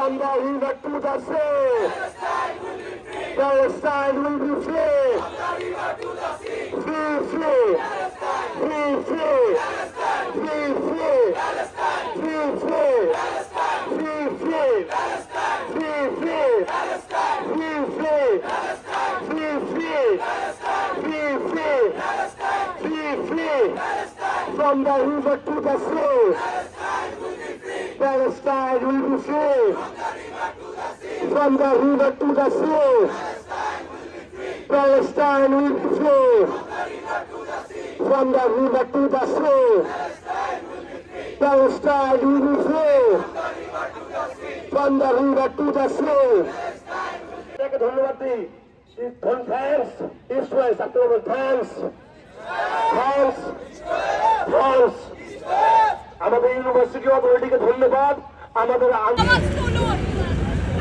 from the river to the sea. Palestine will be free. Free, free. Free, free. Free, free. Free, free. Free, free. Free, free. Free, free. Free, free. Free, free. Free, free. From the river to the sea. Palestine will be free. From the river to the sea. Palestine will be free. From the river to the sea. Palestine will be free. From the river to the sea. ধন্যবাদ দিই। Thanks, East West, October, thanks. Thanks. Thanks. আমাদের university অথরিটিকে ধন্যবাদ। আমাদের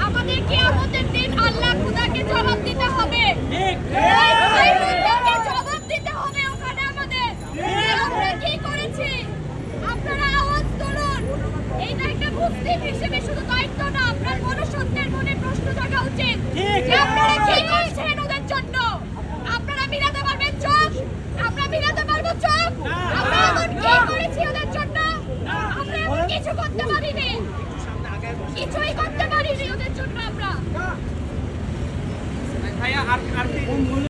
আমাদের কিয়ামতের দিন আল্লাহ খোদাকে জবাব দিতে হবে।